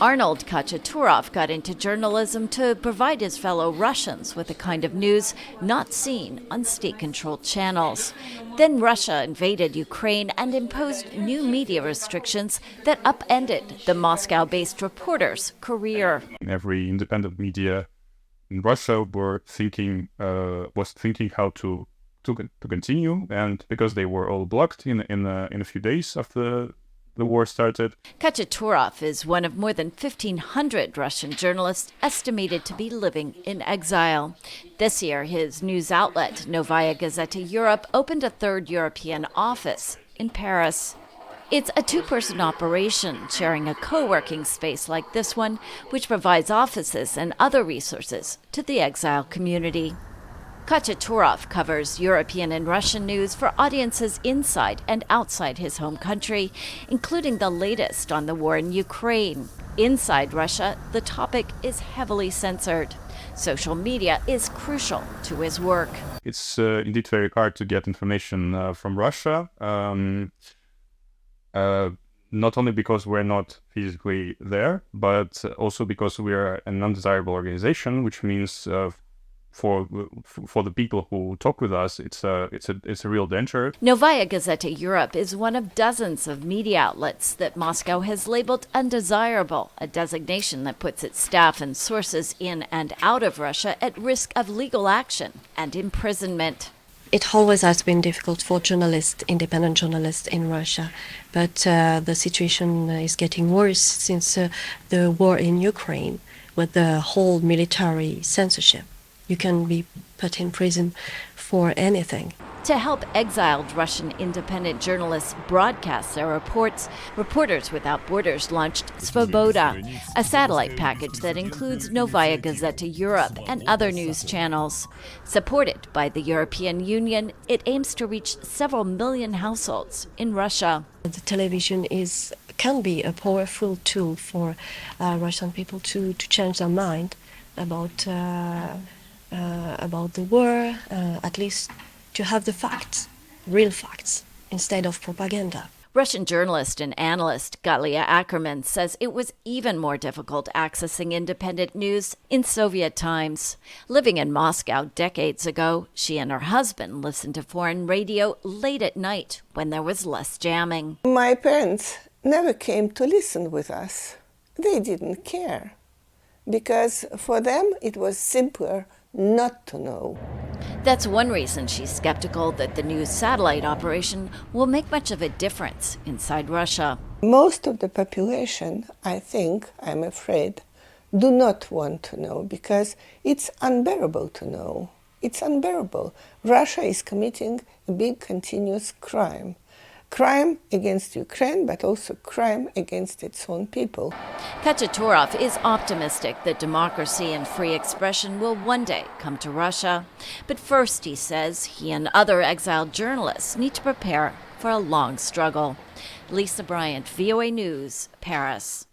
Arnold Kachaturov got into journalism to provide his fellow Russians with a kind of news not seen on state-controlled channels. Then Russia invaded Ukraine and imposed new media restrictions that upended the Moscow-based reporter's career. Every independent media in Russia was thinking how to continue, and because they were all blocked in a few days after the war started. Kachaturov is one of more than 1,500 Russian journalists estimated to be living in exile. This year, his news outlet, Novaya Gazeta Europe, opened a third European office in Paris. It's a two-person operation, sharing a co-working space like this one, which provides offices and other resources to the exile community. Kachaturov covers European and Russian news for audiences inside and outside his home country, including the latest on the war in Ukraine. Inside Russia, the topic is heavily censored. Social media is crucial to his work. It's indeed very hard to get information from Russia, not only because we're not physically there, but also because we are an undesirable organization, which means for the people who talk with us, it's a real danger. Novaya Gazeta Europe is one of dozens of media outlets that Moscow has labeled undesirable, a designation that puts its staff and sources in and out of Russia at risk of legal action and imprisonment. It always has been difficult for journalists, independent journalists in Russia, but the situation is getting worse since the war in Ukraine, with the whole military censorship. You can be put in prison for anything. To help exiled Russian independent journalists broadcast their reports, Reporters Without Borders launched Svoboda, a satellite package that includes Novaya Gazeta Europe and other news channels. Supported by the European Union, it aims to reach several million households in Russia. The television can be a powerful tool for Russian people to change their mind about the war, at least to have the facts, real facts, instead of propaganda. Russian journalist and analyst Galia Ackerman says it was even more difficult accessing independent news in Soviet times. Living in Moscow decades ago, she and her husband listened to foreign radio late at night when there was less jamming. My parents never came to listen with us. They didn't care, because for them it was simpler not to know. That's one reason she's skeptical that the new satellite operation will make much of a difference inside Russia. Most of the population, I'm afraid, do not want to know, because it's unbearable to know. It's unbearable. Russia is committing a big continuous crime. Crime against Ukraine, but also crime against its own people. Kachaturov is optimistic that democracy and free expression will one day come to Russia. But first, he says, he and other exiled journalists need to prepare for a long struggle. Lisa Bryant, VOA News, Paris.